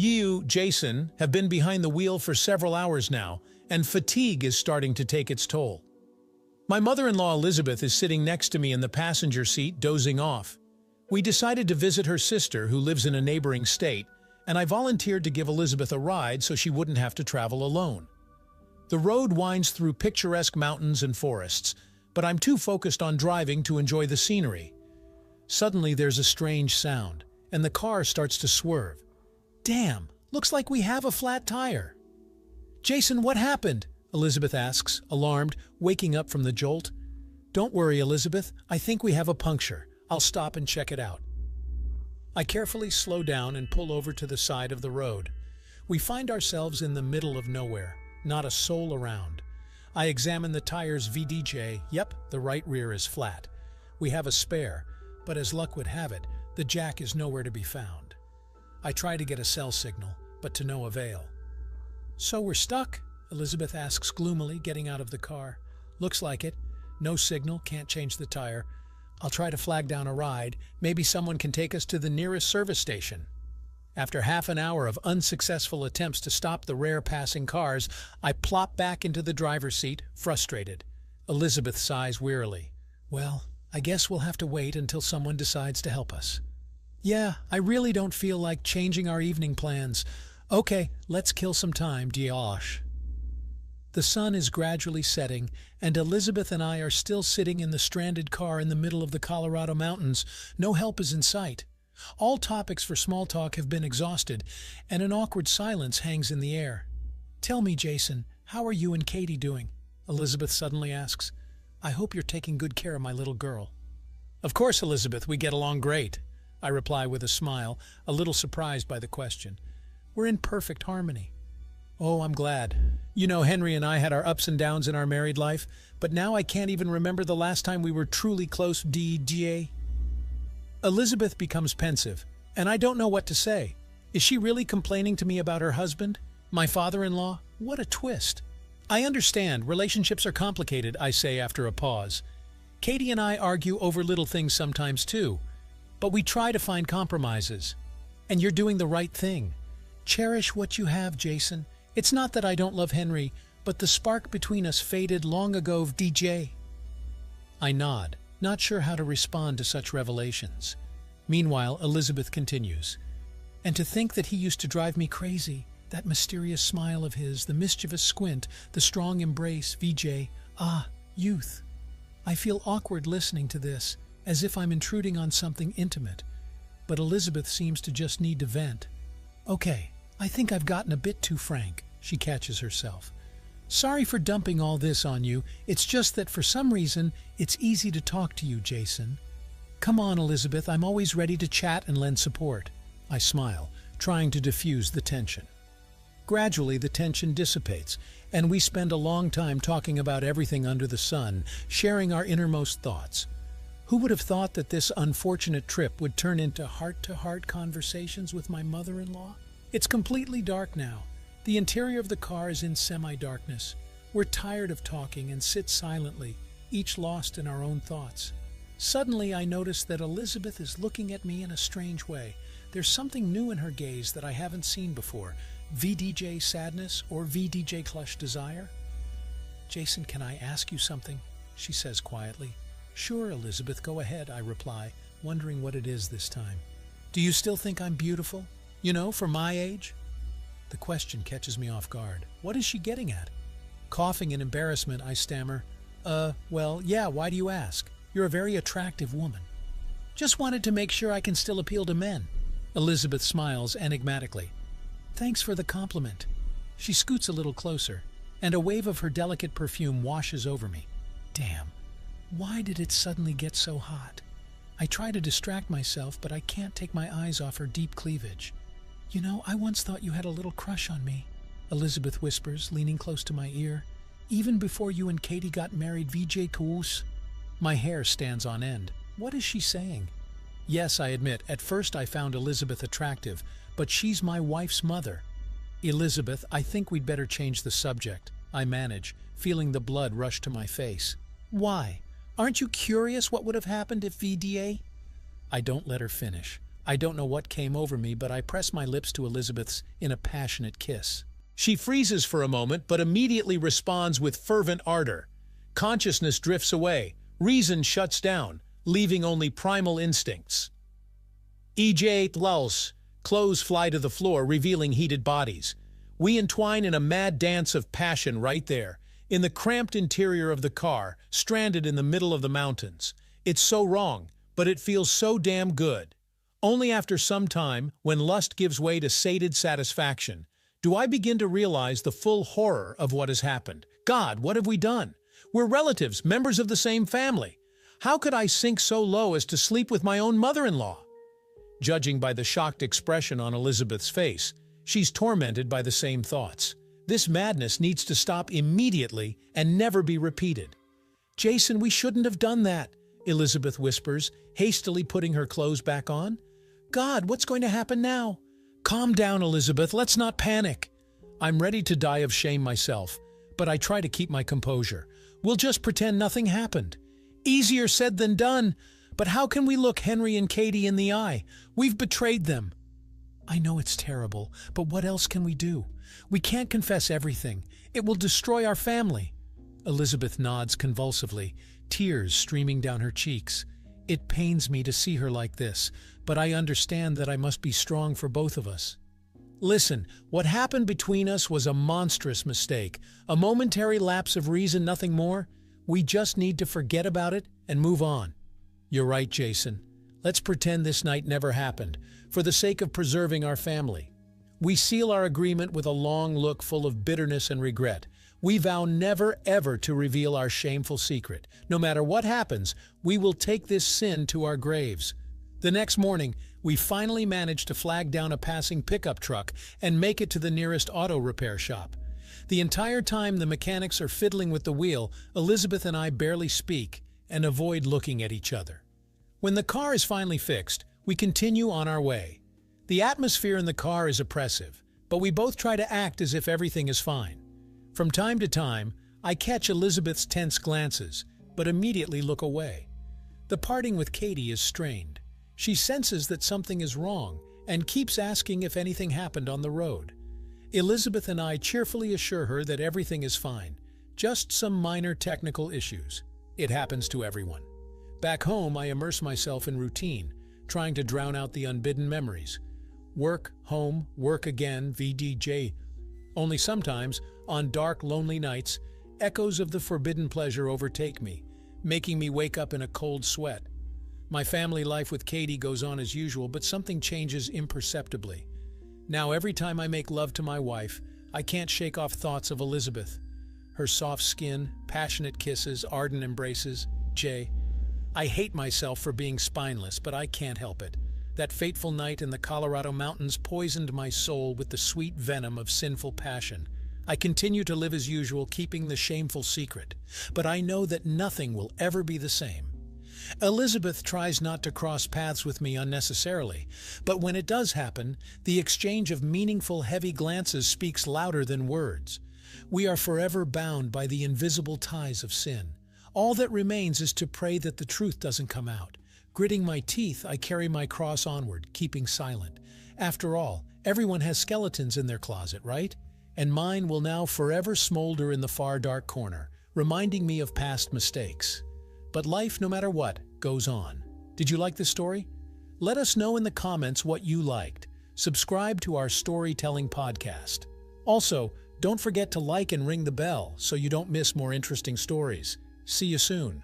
You, Jason, have been behind the wheel for several hours now, and fatigue is starting to take its toll. My mother-in-law Elizabeth is sitting next to me in the passenger seat, dozing off. We decided to visit her sister, who lives in a neighboring state, and I volunteered to give Elizabeth a ride so she wouldn't have to travel alone. The road winds through picturesque mountains and forests, but I'm too focused on driving to enjoy the scenery. Suddenly there's a strange sound, and the car starts to swerve. Damn, looks like we have a flat tire. Jason, what happened? Elizabeth asks, alarmed, waking up from the jolt. Don't worry, Elizabeth, I think we have a puncture. I'll stop and check it out. I carefully slow down and pull over to the side of the road. We find ourselves in the middle of nowhere, not a soul around. I examine the tire's VDJ. Yep, the right rear is flat. We have a spare, but as luck would have it, the jack is nowhere to be found. I try to get a cell signal, but to no avail. So we're stuck? Elizabeth asks gloomily, getting out of the car. Looks like it. No signal, can't change the tire. I'll try to flag down a ride. Maybe someone can take us to the nearest service station. After half an hour of unsuccessful attempts to stop the rare passing cars, I plop back into the driver's seat, frustrated. Elizabeth sighs wearily. Well, I guess we'll have to wait until someone decides to help us. Yeah, I really don't feel like changing our evening plans. Okay, let's kill some time, Diosh. The sun is gradually setting, and Elizabeth and I are still sitting in the stranded car in the middle of the Colorado mountains. No help is in sight. All topics for small talk have been exhausted, and an awkward silence hangs in the air. Tell me, Jason, how are you and Katie doing? Elizabeth suddenly asks. I hope you're taking good care of my little girl. Of course, Elizabeth, we get along great, I reply with a smile, a little surprised by the question. We're in perfect harmony. Oh, I'm glad. You know, Henry and I had our ups and downs in our married life, but now I can't even remember the last time we were truly close, DJ. Elizabeth becomes pensive, and I don't know what to say. Is she really complaining to me about her husband? My father-in-law? What a twist. I understand, relationships are complicated, I say after a pause. Katie and I argue over little things sometimes too, but we try to find compromises. And you're doing the right thing. Cherish what you have, Jason. It's not that I don't love Henry, but the spark between us faded long ago, DJ. I nod, not sure how to respond to such revelations. Meanwhile, Elizabeth continues. And to think that he used to drive me crazy, that mysterious smile of his, the mischievous squint, the strong embrace, VJ, youth. I feel awkward listening to this, as if I'm intruding on something intimate. But Elizabeth seems to just need to vent. Okay, I think I've gotten a bit too frank, she catches herself. Sorry for dumping all this on you, it's just that for some reason, it's easy to talk to you, Jason. Come on, Elizabeth, I'm always ready to chat and lend support. I smile, trying to diffuse the tension. Gradually, the tension dissipates, and we spend a long time talking about everything under the sun, sharing our innermost thoughts. Who would have thought that this unfortunate trip would turn into heart-to-heart conversations with my mother-in-law? It's completely dark now. The interior of the car is in semi-darkness. We're tired of talking and sit silently, each lost in our own thoughts. Suddenly, I notice that Elizabeth is looking at me in a strange way. There's something new in her gaze that I haven't seen before. VDJ sadness or VDJ clutch desire? Jason, can I ask you something? She says quietly. Sure, Elizabeth, go ahead, I reply, wondering what it is this time. Do you still think I'm beautiful? You know, for my age? The question catches me off guard. What is she getting at? Coughing in embarrassment, I stammer, well, yeah, why do you ask? You're a very attractive woman. Just wanted to make sure I can still appeal to men. Elizabeth smiles enigmatically. Thanks for the compliment. She scoots a little closer, and a wave of her delicate perfume washes over me. Damn, why did it suddenly get so hot? I try to distract myself, but I can't take my eyes off her deep cleavage. You know, I once thought you had a little crush on me, Elizabeth whispers, leaning close to my ear. Even before you and Katie got married, VJ Kous. My hair stands on end. What is she saying? Yes, I admit, at first I found Elizabeth attractive, but she's my wife's mother. Elizabeth, I think we'd better change the subject, I manage, feeling the blood rush to my face. Why? Aren't you curious what would have happened if VDA? I don't let her finish. I don't know what came over me, but I press my lips to Elizabeth's in a passionate kiss. She freezes for a moment, but immediately responds with fervent ardor. Consciousness drifts away, reason shuts down, leaving only primal instincts. EJ lulls, clothes fly to the floor, revealing heated bodies. We entwine in a mad dance of passion right there, in the cramped interior of the car, stranded in the middle of the mountains. It's so wrong, but it feels so damn good. Only after some time, when lust gives way to sated satisfaction, do I begin to realize the full horror of what has happened. God, what have we done? We're relatives, members of the same family. How could I sink so low as to sleep with my own mother-in-law? Judging by the shocked expression on Elizabeth's face, she's tormented by the same thoughts. This madness needs to stop immediately and never be repeated. Jason, we shouldn't have done that, Elizabeth whispers, hastily putting her clothes back on. God, what's going to happen now? Calm down, Elizabeth, let's not panic. I'm ready to die of shame myself, but I try to keep my composure. We'll just pretend nothing happened. Easier said than done, but how can we look Henry and Katie in the eye? We've betrayed them. I know it's terrible, but what else can we do? We can't confess everything. It will destroy our family. Elizabeth nods convulsively, tears streaming down her cheeks. It pains me to see her like this, but I understand that I must be strong for both of us. Listen, what happened between us was a monstrous mistake, a momentary lapse of reason, nothing more. We just need to forget about it and move on. You're right, Jason. Let's pretend this night never happened, for the sake of preserving our family. We seal our agreement with a long look full of bitterness and regret. We vow never ever to reveal our shameful secret. No matter what happens, we will take this sin to our graves. The next morning, we finally manage to flag down a passing pickup truck and make it to the nearest auto repair shop. The entire time the mechanics are fiddling with the wheel, Elizabeth and I barely speak and avoid looking at each other. When the car is finally fixed, we continue on our way. The atmosphere in the car is oppressive, but we both try to act as if everything is fine. From time to time, I catch Elizabeth's tense glances, but immediately look away. The parting with Katie is strained. She senses that something is wrong and keeps asking if anything happened on the road. Elizabeth and I cheerfully assure her that everything is fine, just some minor technical issues. It happens to everyone. Back home, I immerse myself in routine, trying to drown out the unbidden memories. Work, home, work again, VDJ. Only sometimes, on dark, lonely nights, echoes of the forbidden pleasure overtake me, making me wake up in a cold sweat. My family life with Katie goes on as usual, but something changes imperceptibly. Now, every time I make love to my wife, I can't shake off thoughts of Elizabeth. Her soft skin, passionate kisses, ardent embraces. I hate myself for being spineless, but I can't help it. That fateful night in the Colorado mountains poisoned my soul with the sweet venom of sinful passion. I continue to live as usual, keeping the shameful secret, but I know that nothing will ever be the same. Elizabeth tries not to cross paths with me unnecessarily, but when it does happen, the exchange of meaningful, heavy glances speaks louder than words. We are forever bound by the invisible ties of sin. All that remains is to pray that the truth doesn't come out. Gritting my teeth, I carry my cross onward, keeping silent. After all, everyone has skeletons in their closet, right? And mine will now forever smolder in the far dark corner, reminding me of past mistakes. But life, no matter what, goes on. Did you like this story? Let us know in the comments what you liked. Subscribe to our storytelling podcast. Also, don't forget to like and ring the bell so you don't miss more interesting stories. See you soon.